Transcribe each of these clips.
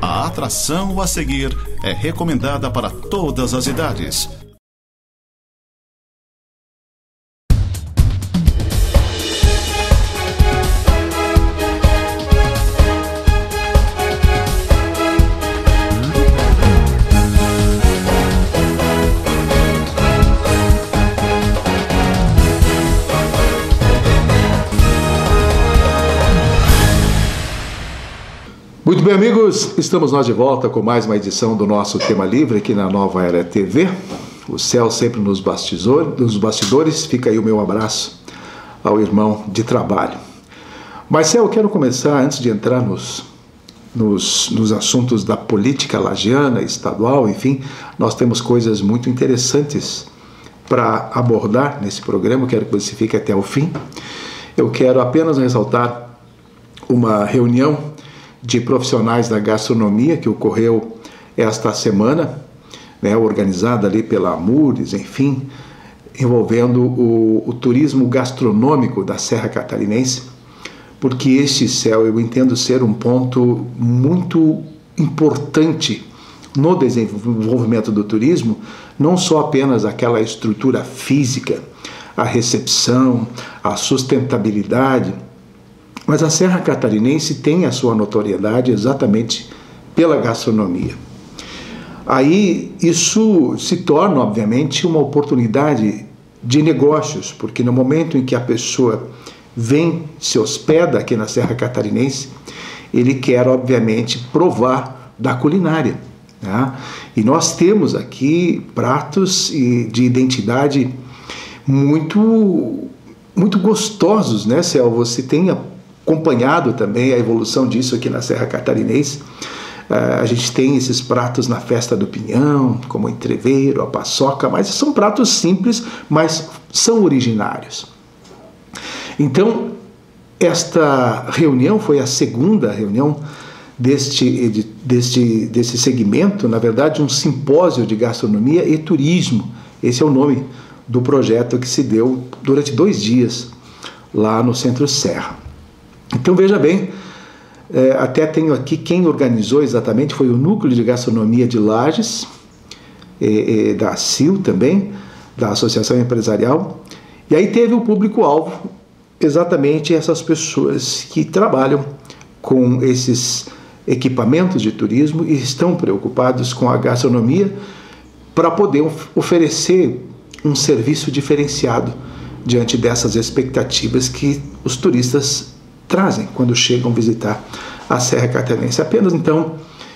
A atração a seguir é recomendada para todas as idades. Muito bem, amigos, estamos nós de volta com mais uma edição do nosso Tema Livre aqui na Nova Era TV. O céu sempre nos bastidores. Fica aí o meu abraço ao irmão de trabalho. Marcel, eu quero começar, antes de entrar nos assuntos da política lagiana, estadual, enfim, nós temos coisas muito interessantes para abordar nesse programa. Eu quero que você fique até o fim. Eu quero apenas ressaltar uma reunião de profissionais da gastronomia que ocorreu esta semana, né, organizada ali pela Amures, enfim, envolvendo o turismo gastronômico da Serra Catarinense, porque este, Céu, eu entendo ser um ponto muito importante no desenvolvimento do turismo, não só apenas aquela estrutura física, a recepção, a sustentabilidade, mas a Serra Catarinense tem a sua notoriedade exatamente pela gastronomia. Aí isso se torna, obviamente, uma oportunidade de negócios, porque no momento em que a pessoa vem, se hospeda aqui na Serra Catarinense, ele quer, obviamente, provar da culinária, né? E nós temos aqui pratos de identidade muito gostosos, né, Céu? Você tem acompanhado também a evolução disso aqui na Serra Catarinense. A gente tem esses pratos na Festa do Pinhão, como o entreveiro, a paçoca, mas são pratos simples, mas são originários. Então, esta reunião foi a segunda reunião desse segmento, na verdade, um simpósio de gastronomia e turismo. Esse é o nome do projeto que se deu durante 2 dias lá no Centro Serra. Então veja bem, até tenho aqui quem organizou exatamente, foi o Núcleo de Gastronomia de Lages, da ACIL também, da Associação Empresarial, e aí teve o público-alvo, exatamente essas pessoas que trabalham com esses equipamentos de turismo e estão preocupados com a gastronomia para poder oferecer um serviço diferenciado diante dessas expectativas que os turistas trazem quando chegam visitar a Serra Catarinense. Apenas então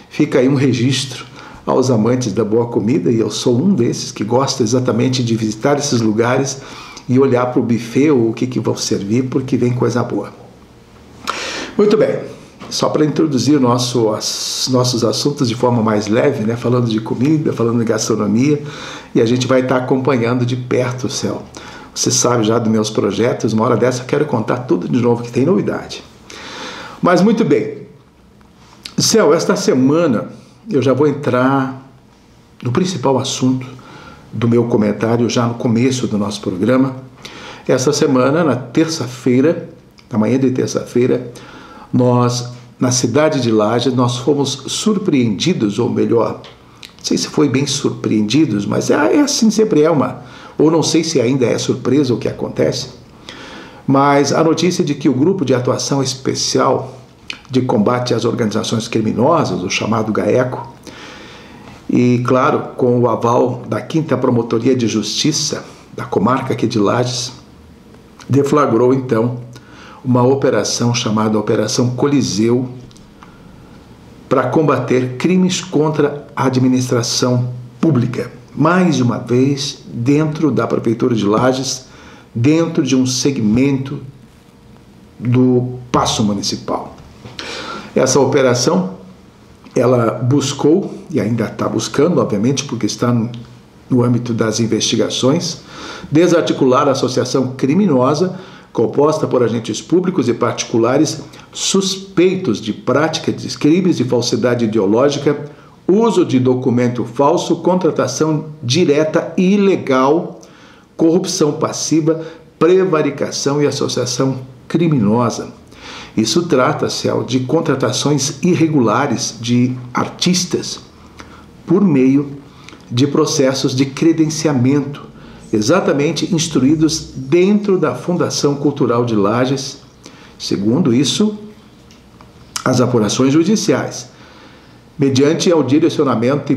fica aí um registro aos amantes da boa comida, e eu sou um desses que gosta exatamente de visitar esses lugares e olhar para o buffet ou o que vão servir, porque vem coisa boa. Muito bem, só para introduzir nossos assuntos de forma mais leve, né, falando de comida, falando de gastronomia, e a gente vai estar acompanhando de perto o Céu. Você sabe já dos meus projetos, uma hora dessa eu quero contar tudo de novo que tem novidade. Mas muito bem, Céu, esta semana eu já vou entrar no principal assunto do meu comentário já no começo do nosso programa. Essa semana, na terça-feira, na manhã de terça-feira, nós, na cidade de Lages, nós fomos surpreendidos, ou melhor, não sei se foi bem surpreendidos, mas é assim, sempre é ou não sei se ainda é surpresa o que acontece, mas a notícia de que o Grupo de Atuação Especial de Combate às Organizações Criminosas, o chamado GAECO, e claro, com o aval da 5ª Promotoria de Justiça da comarca aqui de Lages, deflagrou então uma operação chamada Operação Coliseu para combater crimes contra a administração pública. Mais uma vez, dentro da Prefeitura de Lages, dentro de um segmento do Paço Municipal. Essa operação, ela buscou, e ainda está buscando, obviamente, porque está no âmbito das investigações, desarticular a associação criminosa composta por agentes públicos e particulares suspeitos de prática de crimes de falsidade ideológica, uso de documento falso, contratação direta e ilegal, corrupção passiva, prevaricação e associação criminosa. Isso trata-se de contratações irregulares de artistas por meio de processos de credenciamento, exatamente instruídos dentro da Fundação Cultural de Lages, segundo isso, as apurações judiciais, mediante ao direcionamento e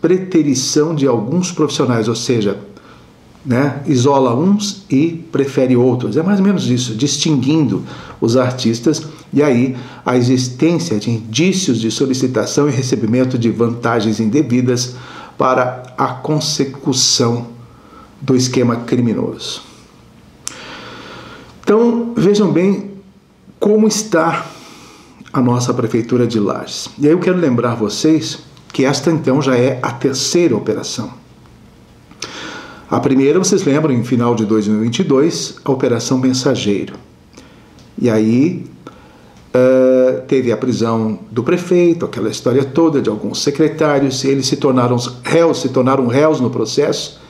preterição de alguns profissionais, ou seja, isola uns e prefere outros. É mais ou menos isso, distinguindo os artistas, e aí a existência de indícios de solicitação e recebimento de vantagens indevidas para a consecução do esquema criminoso. Então, vejam bem como está a nossa Prefeitura de Lages. E aí eu quero lembrar vocês que esta então já é a terceira operação. A primeira, vocês lembram, em final de 2022, a Operação Mensageiro. E aí teve a prisão do prefeito, aquela história toda de alguns secretários, eles se tornaram réus no processo,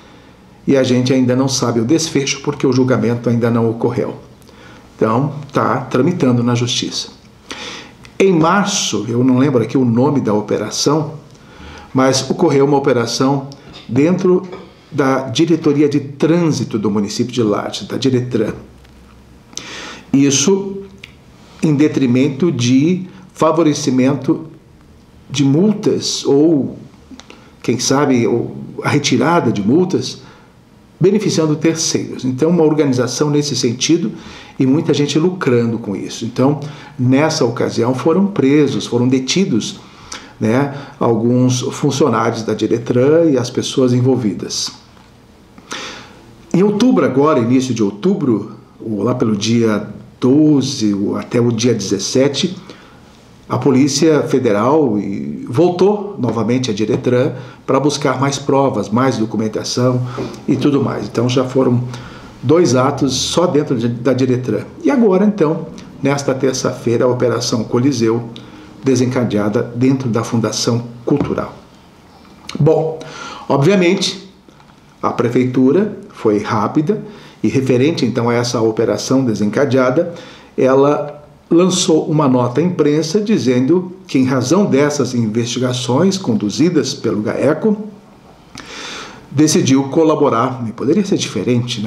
e a gente ainda não sabe o desfecho porque o julgamento ainda não ocorreu. Então, está tramitando na justiça. Em março, eu não lembro aqui o nome da operação, mas ocorreu uma operação dentro da Diretoria de Trânsito do município de Lages, da Diretran. Isso em detrimento de favorecimento de multas ou, quem sabe, a retirada de multas, beneficiando terceiros. Então, uma organização nesse sentido e muita gente lucrando com isso. Então, nessa ocasião foram detidos, alguns funcionários da Diretran e as pessoas envolvidas. Em outubro agora, início de outubro, lá pelo dia 12 até o dia 17, a Polícia Federal voltou novamente à Diretran para buscar mais provas, mais documentação e tudo mais. Então já foram 2 atos só dentro da Diretran. E agora, então, nesta terça-feira, a Operação Coliseu, desencadeada dentro da Fundação Cultural. Bom, obviamente, a Prefeitura foi rápida e, referente então a essa operação desencadeada, ela lançou uma nota à imprensa dizendo que, em razão dessas investigações conduzidas pelo GAECO, decidiu colaborar, poderia ser diferente,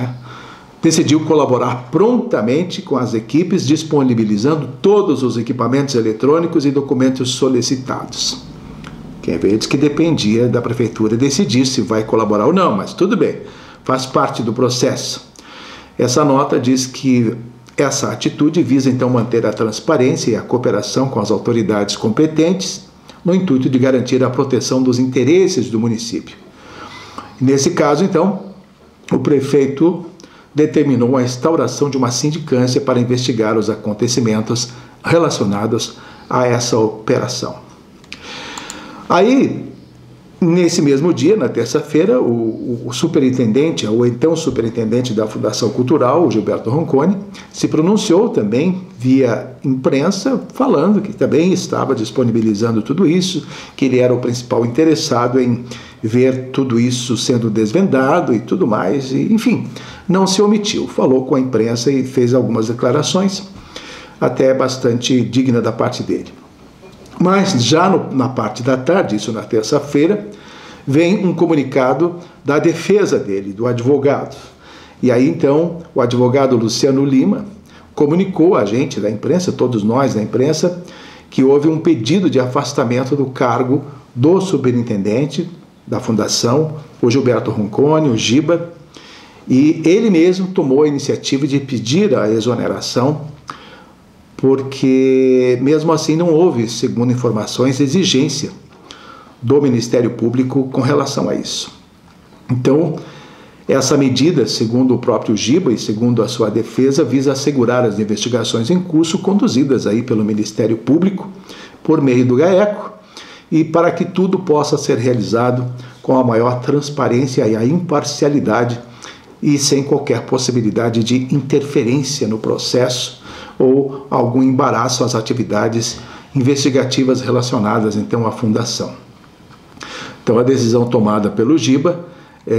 decidiu colaborar prontamente com as equipes, disponibilizando todos os equipamentos eletrônicos e documentos solicitados. Quem vê diz que dependia da Prefeitura decidir se vai colaborar ou não, mas tudo bem, faz parte do processo. Essa nota diz que essa atitude visa então manter a transparência e a cooperação com as autoridades competentes, no intuito de garantir a proteção dos interesses do município. Nesse caso, então, o prefeito determinou a instauração de uma sindicância para investigar os acontecimentos relacionados a essa operação. Aí, nesse mesmo dia, na terça-feira, o superintendente, o então superintendente da Fundação Cultural, o Gilberto Ronconi, se pronunciou também via imprensa, falando que também estava disponibilizando tudo isso, que ele era o principal interessado em ver tudo isso sendo desvendado e tudo mais, e, enfim, não se omitiu, falou com a imprensa e fez algumas declarações, até bastante digna da parte dele. Mas já na parte da tarde, isso na terça-feira, vem um comunicado da defesa dele, do advogado. E aí, então, o advogado Luciano Lima comunicou a gente da imprensa, todos nós da imprensa, que houve um pedido de afastamento do cargo do superintendente da Fundação, o Gilberto Ronconi, o Giba, e ele mesmo tomou a iniciativa de pedir a exoneração, porque mesmo assim não houve, segundo informações, exigência do Ministério Público com relação a isso. Então, essa medida, segundo o próprio Giba e segundo a sua defesa, visa assegurar as investigações em curso conduzidas aí pelo Ministério Público por meio do GAECO e para que tudo possa ser realizado com a maior transparência e a imparcialidade e sem qualquer possibilidade de interferência no processo ou algum embaraço às atividades investigativas relacionadas, então, à Fundação. Então, a decisão tomada pelo Giba,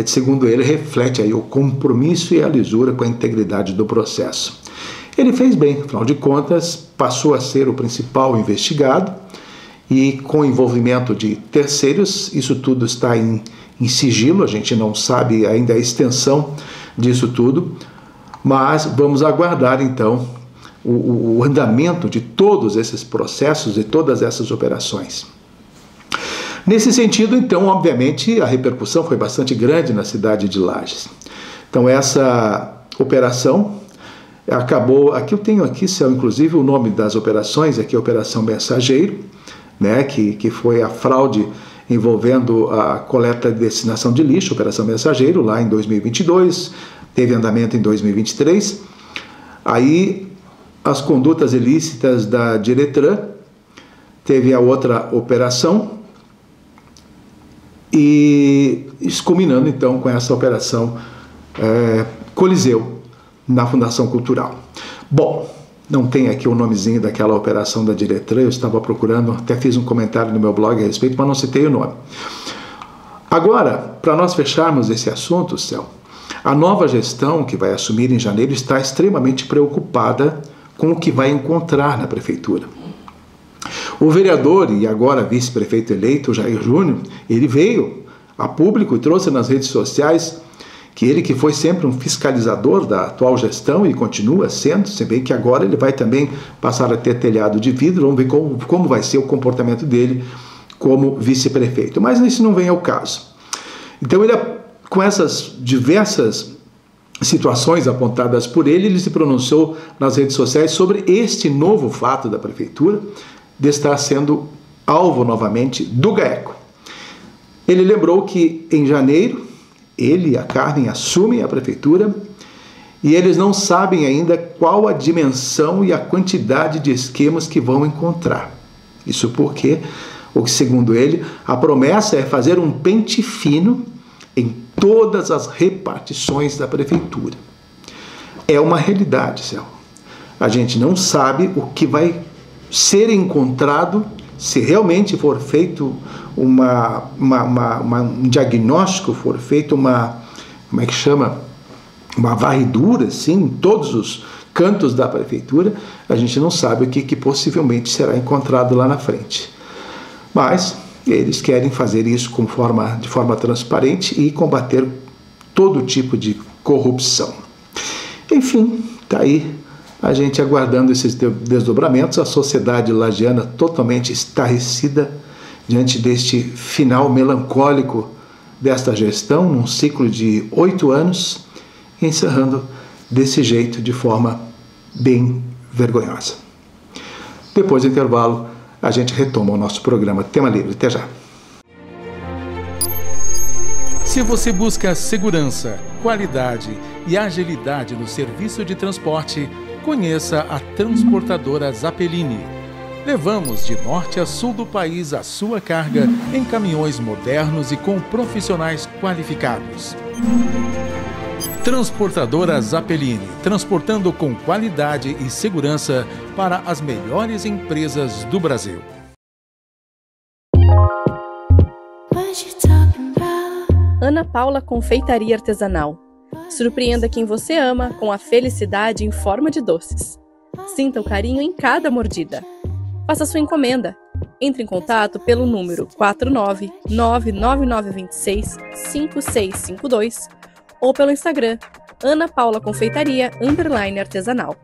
segundo ele, reflete aí o compromisso e a lisura com a integridade do processo. Ele fez bem, afinal de contas, passou a ser o principal investigado e com o envolvimento de terceiros, isso tudo está em sigilo, a gente não sabe ainda a extensão disso tudo, mas vamos aguardar então o andamento de todos esses processos e todas essas operações. Nesse sentido, então, obviamente, a repercussão foi bastante grande na cidade de Lages. Então, essa operação acabou... Aqui eu tenho aqui, inclusive, o nome das operações, aqui é a Operação Mensageiro, né, que foi a fraude envolvendo a coleta e destinação de lixo, Operação Mensageiro, lá em 2022, teve andamento em 2023. Aí, as condutas ilícitas da Diretran, teve a outra operação, e culminando então com essa operação Coliseu na Fundação Cultural. Bom, não tem aqui o nomezinho daquela operação da Diretran, eu estava procurando, até fiz um comentário no meu blog a respeito, mas não citei o nome. Agora, para nós fecharmos esse assunto, Céu, a nova gestão que vai assumir em janeiro está extremamente preocupada com o que vai encontrar na prefeitura. O vereador e agora vice-prefeito eleito, Jair Júnior, ele veio a público e trouxe nas redes sociais que ele, que foi sempre um fiscalizador da atual gestão e continua sendo, se bem que agora ele vai também passar a ter telhado de vidro, vamos ver como vai ser o comportamento dele como vice-prefeito. Mas isso não vem ao caso. Então, ele, com essas diversas situações apontadas por ele, ele se pronunciou nas redes sociais sobre este novo fato da prefeitura, de estar sendo alvo novamente do GAECO. Ele lembrou que em janeiro, ele e a Carmen assumem a prefeitura e eles não sabem ainda qual a dimensão e a quantidade de esquemas que vão encontrar. Isso porque, segundo ele, a promessa é fazer um pente fino em todas as repartições da prefeitura. É uma realidade, Céu. A gente não sabe o que vai ser encontrado, se realmente for feito um diagnóstico, for feito uma varredura, assim, em todos os cantos da prefeitura, a gente não sabe o que possivelmente será encontrado lá na frente. Mas eles querem fazer isso de forma transparente e combater todo tipo de corrupção. Enfim, está aí a gente aguardando esses desdobramentos, a sociedade lagiana totalmente estarrecida diante deste final melancólico desta gestão, num ciclo de 8 anos, encerrando desse jeito, de forma bem vergonhosa. Depois do intervalo, a gente retoma o nosso programa Tema Livre. Até já. Se você busca segurança, qualidade e agilidade no serviço de transporte, conheça a transportadora Zappellini. Levamos de norte a sul do país a sua carga em caminhões modernos e com profissionais qualificados. Transportadora Zappellini, transportando com qualidade e segurança para as melhores empresas do Brasil. Ana Paula Confeitaria Artesanal. Surpreenda quem você ama com a felicidade em forma de doces. Sinta o carinho em cada mordida. Faça sua encomenda. Entre em contato pelo número 49999265652 ou pelo Instagram Ana Paula Confeitaria _artesanal.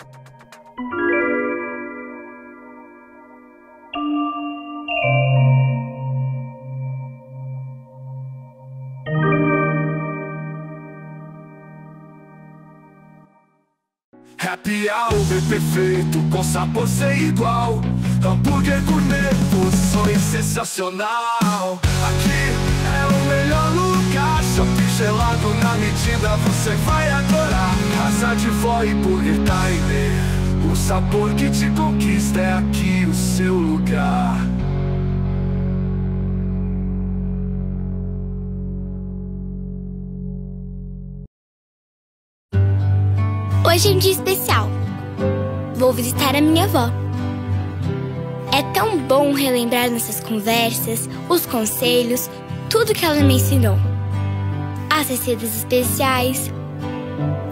Happy Hour é perfeito, com sabor sem igual. Hambúrguer gourmet, porções sensacional. Aqui é o melhor lugar. Shopping gelado na medida, você vai adorar. Casa de vó e Burger Time. O sabor que te conquista é aqui o seu lugar. Hoje é um dia especial. Vou visitar a minha avó. É tão bom relembrar nossas conversas, os conselhos, tudo que ela me ensinou. As receitas especiais,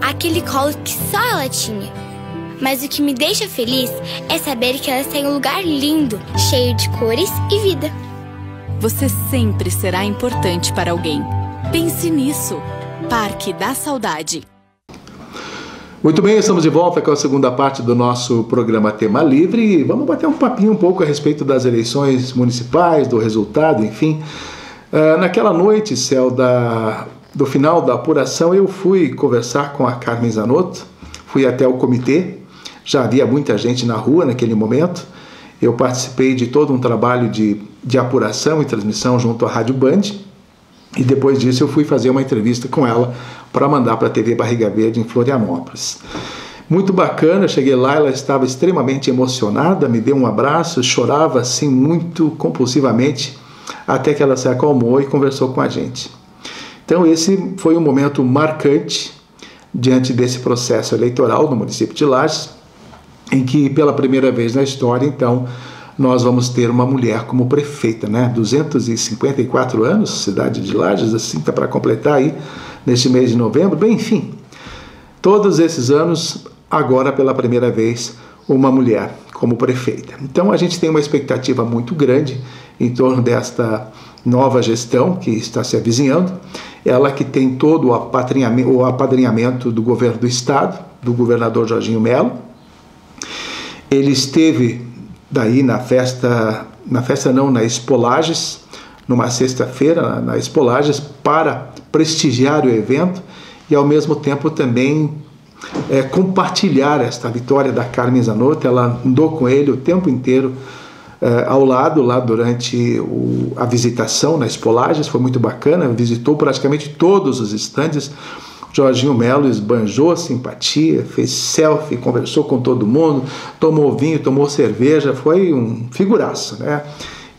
aquele colo que só ela tinha, Mas o que me deixa feliz é saber que elas têm um lugar lindo, cheio de cores e vida. Você sempre será importante para alguém. Pense nisso. Parque da Saudade. Muito bem, estamos de volta com a segunda parte do nosso programa Tema Livre e vamos bater um papinho um pouco a respeito das eleições municipais, do resultado, enfim. Naquela noite, Céu, do final da apuração, eu fui conversar com a Carmen Zanotto, fui até o comitê, já havia muita gente na rua naquele momento, eu participei de todo um trabalho de apuração e transmissão junto à Rádio Band, e depois disso eu fui fazer uma entrevista com ela para mandar para a TV Barriga Verde em Florianópolis. Muito bacana, cheguei lá, ela estava extremamente emocionada, me deu um abraço, chorava assim muito compulsivamente, até que ela se acalmou e conversou com a gente. Então esse foi um momento marcante diante desse processo eleitoral no município de Lages, em que pela primeira vez na história, então, nós vamos ter uma mulher como prefeita, né? 254 anos, cidade de Lages, assim, está para completar aí neste mês de novembro. Bem, enfim, todos esses anos, agora pela primeira vez, uma mulher como prefeita. Então a gente tem uma expectativa muito grande em torno desta nova gestão que está se avizinhando, ela que tem todo o apadrinhamento do governo do estado, do governador Jorginho Melo. Ele esteve daí na Expo Lages, numa sexta-feira, na Expo Lages, para prestigiar o evento e ao mesmo tempo também compartilhar esta vitória da Carmen Zanotto. Ela andou com ele o tempo inteiro ao lado, lá durante a visitação na Expo Lages, foi muito bacana, visitou praticamente todos os estandes. Jorginho Melo esbanjou a simpatia, fez selfie, conversou com todo mundo, tomou vinho, tomou cerveja, foi um figuraço, né?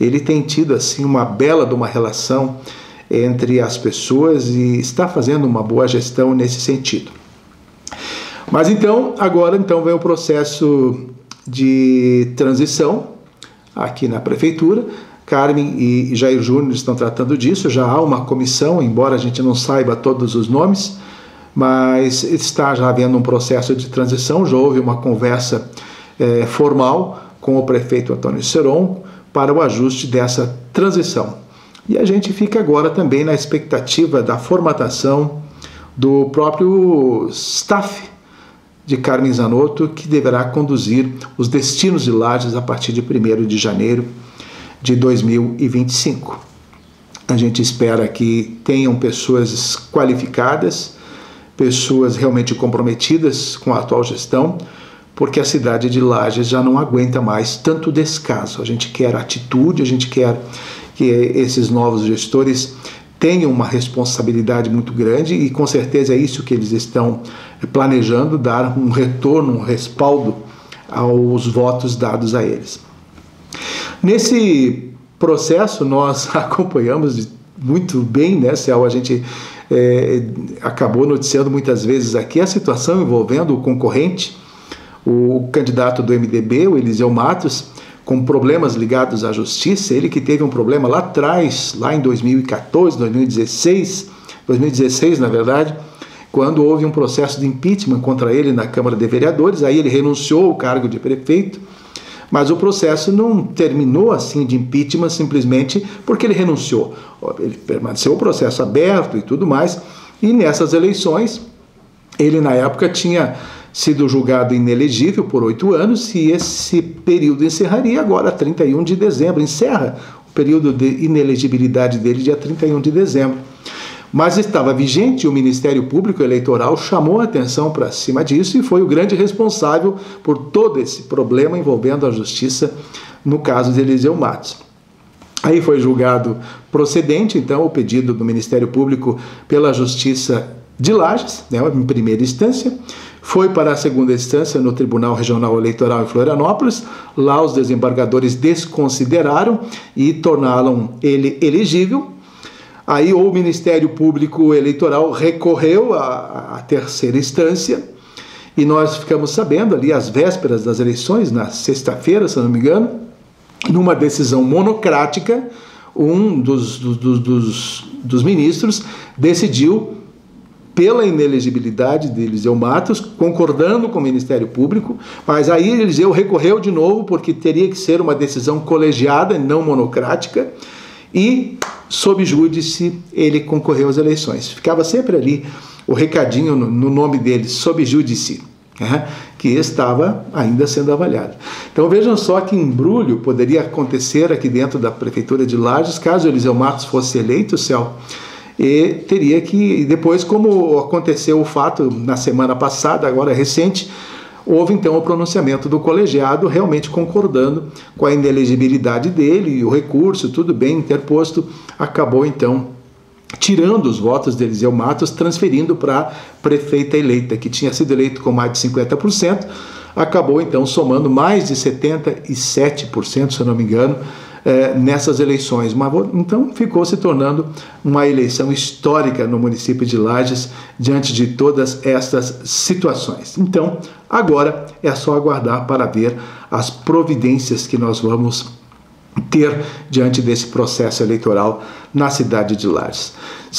Ele tem tido assim uma bela de uma relação entre as pessoas e está fazendo uma boa gestão nesse sentido. Mas então, agora então vem o processo de transição aqui na prefeitura. Carmen e Jair Júnior estão tratando disso, já há uma comissão, embora a gente não saiba todos os nomes, mas está já havendo um processo de transição, já houve uma conversa formal com o prefeito Antônio Seron para o ajuste dessa transição. E a gente fica agora também na expectativa da formatação do próprio staff de Carmen Zanotto, que deverá conduzir os destinos de Lages a partir de 1º de janeiro de 2025. A gente espera que tenham pessoas qualificadas, pessoas realmente comprometidas com a atual gestão, porque a cidade de Lages já não aguenta mais tanto descaso. A gente quer atitude, a gente quer que esses novos gestores tenham uma responsabilidade muito grande e com certeza é isso que eles estão planejando, dar um retorno, um respaldo aos votos dados a eles. Nesse processo nós acompanhamos muito bem, né, Céu? A gente acabou noticiando muitas vezes aqui a situação envolvendo o concorrente, o candidato do MDB, o Eliseu Matos, com problemas ligados à justiça. Ele que teve um problema lá atrás, lá em 2014, 2016 na verdade, quando houve um processo de impeachment contra ele na Câmara de Vereadores. Aí ele renunciou ao cargo de prefeito, mas o processo não terminou assim de impeachment simplesmente porque ele renunciou. Ele permaneceu o processo aberto e tudo mais, e nessas eleições ele na época tinha sido julgado inelegível por 8 anos e esse período encerraria agora 31 de dezembro, encerra o período de inelegibilidade dele dia 31 de dezembro. Mas estava vigente, o Ministério Público Eleitoral chamou a atenção para cima disso e foi o grande responsável por todo esse problema envolvendo a justiça no caso de Eliseu Matos. Aí foi julgado procedente, então, o pedido do Ministério Público pela Justiça de Lages, né, em primeira instância, foi para a segunda instância no Tribunal Regional Eleitoral em Florianópolis. Lá os desembargadores desconsideraram e tornaram ele elegível. Aí o Ministério Público Eleitoral recorreu à terceira instância e nós ficamos sabendo ali às vésperas das eleições, na sexta-feira, se não me engano, numa decisão monocrática, um dos ministros decidiu pela inelegibilidade de Eliseu Matos, concordando com o Ministério Público, mas aí Eliseu recorreu de novo, porque teria que ser uma decisão colegiada, não monocrática, e, sob júdice, ele concorreu às eleições. Ficava sempre ali o recadinho no nome dele, sob júdice, que estava ainda sendo avaliado. Então vejam só que embrulho poderia acontecer aqui dentro da Prefeitura de Lages, caso Eliseu Matos fosse eleito, Céu, e teria que, depois, como aconteceu o fato na semana passada, agora recente, houve então o pronunciamento do colegiado realmente concordando com a inelegibilidade dele, e o recurso, tudo bem interposto, acabou então tirando os votos de Eliseu Matos, transferindo para a prefeita eleita, que tinha sido eleito com mais de 50%, acabou então somando mais de 77%, se eu não me engano, nessas eleições. Então ficou se tornando uma eleição histórica no município de Lages diante de todas estas situações. Então agora é só aguardar para ver as providências que nós vamos ter diante desse processo eleitoral na cidade de Lages.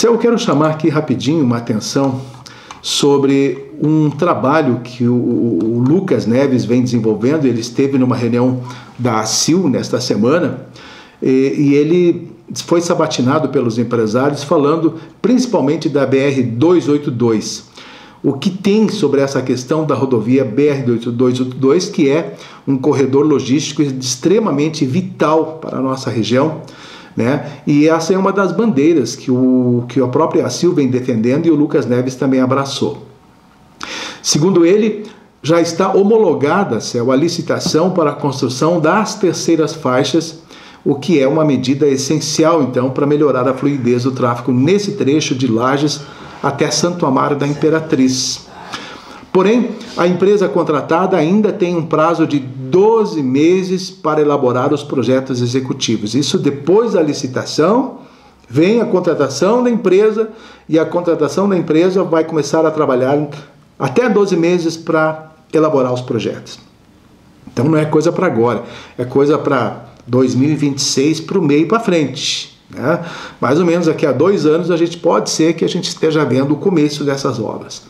Eu quero chamar aqui rapidinho uma atenção sobre um trabalho que o Lucas Neves vem desenvolvendo. Ele esteve numa reunião da ACIL nesta semana e ele foi sabatinado pelos empresários falando principalmente da BR-282. O que tem sobre essa questão da rodovia BR-282, que é um corredor logístico extremamente vital para a nossa região, né? E essa é uma das bandeiras que a própria ACIL vem defendendo e o Lucas Neves também abraçou. Segundo ele, já está homologada a licitação para a construção das terceiras faixas, o que é uma medida essencial, então, para melhorar a fluidez do tráfego nesse trecho de Lages até Santo Amaro da Imperatriz. Porém, a empresa contratada ainda tem um prazo de 12 meses para elaborar os projetos executivos. Isso depois da licitação, vem a contratação da empresa, e a contratação da empresa vai começar a trabalhar até 12 meses para elaborar os projetos. Então não é coisa para agora, é coisa para 2026, para o meio para frente. Né? Mais ou menos daqui a 2 anos pode ser que a gente esteja vendo o começo dessas obras.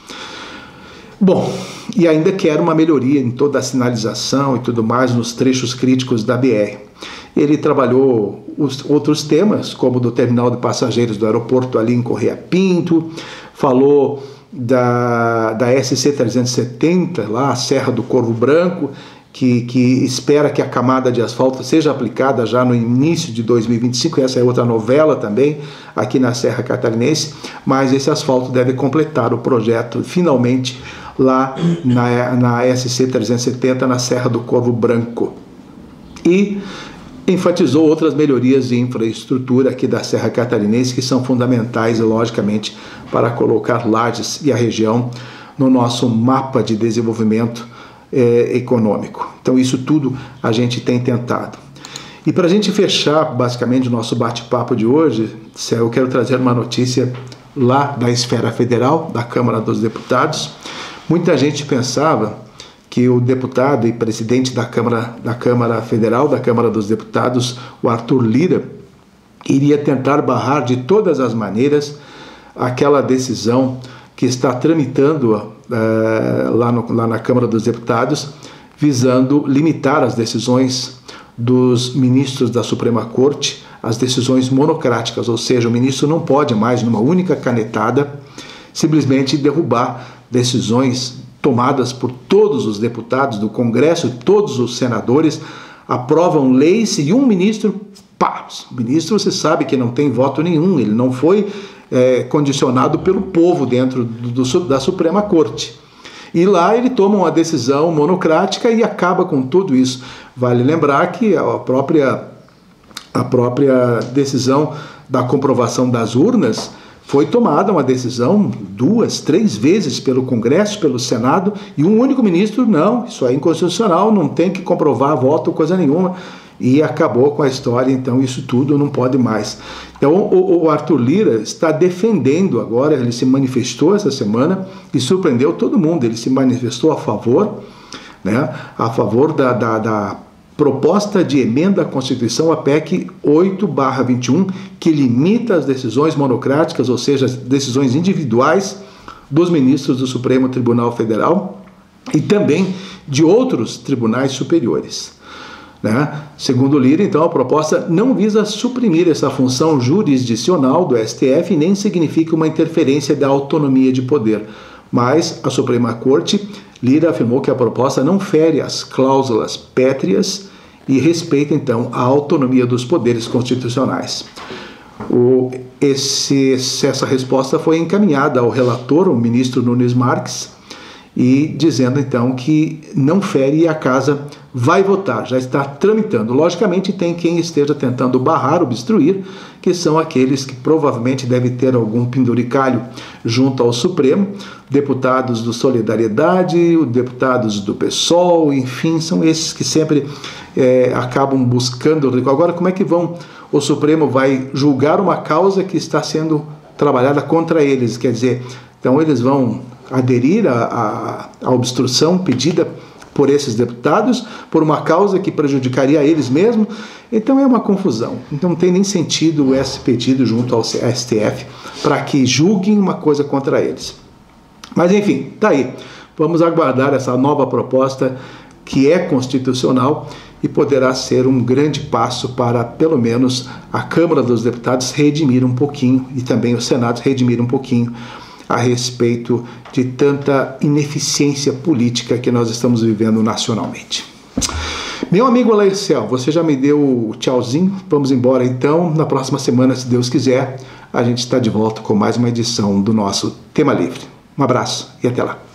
Bom, e ainda quer uma melhoria em toda a sinalização e tudo mais nos trechos críticos da BR. Ele trabalhou outros temas, como do terminal de passageiros do aeroporto ali em Correia Pinto, falou da SC-370, lá a Serra do Corvo Branco, que espera que a camada de asfalto seja aplicada já no início de 2025, essa é outra novela também, aqui na Serra Catarinense, mas esse asfalto deve completar o projeto, finalmente, lá na SC-370, na Serra do Corvo Branco. E enfatizou outras melhorias de infraestrutura aqui da Serra Catarinense, que são fundamentais, logicamente, para colocar Lages e a região no nosso mapa de desenvolvimento econômico. Então isso tudo a gente tem tentado. E para a gente fechar basicamente o nosso bate-papo de hoje, eu quero trazer uma notícia lá da esfera federal, da Câmara dos Deputados. Muita gente pensava que o deputado e presidente da Câmara Federal, da Câmara dos Deputados, o Arthur Lira, iria tentar barrar de todas as maneiras aquela decisão que está tramitando lá na Câmara dos Deputados, visando limitar as decisões dos ministros da Suprema Corte, as decisões monocráticas, ou seja, o ministro não pode mais, numa única canetada, simplesmente derrubar decisões tomadas por todos os deputados do Congresso, todos os senadores aprovam leis e um ministro, o ministro você sabe que não tem voto nenhum, ele não foi condicionado pelo povo dentro da Suprema Corte. E lá ele toma uma decisão monocrática e acaba com tudo isso. Vale lembrar que a própria decisão da comprovação das urnas foi tomada uma decisão 2, 3 vezes pelo Congresso, pelo Senado, e um único ministro, não, isso é inconstitucional, não tem que comprovar voto, coisa nenhuma, e acabou com a história, então isso tudo não pode mais. Então o Arthur Lira está defendendo agora, ele se manifestou essa semana e surpreendeu todo mundo, ele se manifestou a favor, né, a favor da proposta de emenda à Constituição, a PEC 8/21, que limita as decisões monocráticas, ou seja, as decisões individuais dos ministros do Supremo Tribunal Federal e também de outros tribunais superiores. Segundo Lira, então, a proposta não visa suprimir essa função jurisdicional do STF e nem significa uma interferência da autonomia de poder. Mas a Suprema Corte, Lira afirmou que a proposta não fere as cláusulas pétreas e respeita, então, a autonomia dos poderes constitucionais. Essa resposta foi encaminhada ao relator, o ministro Nunes Marques, e dizendo então que não fere e a casa vai votar, já está tramitando. Logicamente tem quem esteja tentando barrar, obstruir, que são aqueles que provavelmente devem ter algum penduricalho junto ao Supremo, deputados do Solidariedade, deputados do PSOL, enfim, são esses que sempre acabam buscando. Agora, como é que o Supremo vai julgar uma causa que está sendo trabalhada contra eles? Quer dizer, então eles vão aderir à obstrução pedida por esses deputados, por uma causa que prejudicaria a eles mesmos. Então é uma confusão. Então não tem nem sentido esse pedido junto ao STF para que julguem uma coisa contra eles. Mas enfim, tá aí. Vamos aguardar essa nova proposta que é constitucional e poderá ser um grande passo para, pelo menos, a Câmara dos Deputados redimir um pouquinho e também o Senado redimir um pouquinho a respeito de tanta ineficiência política que nós estamos vivendo nacionalmente. Meu amigo Laerciel, você já me deu o tchauzinho, vamos embora então. Na próxima semana, se Deus quiser, a gente está de volta com mais uma edição do nosso Tema Livre. Um abraço e até lá.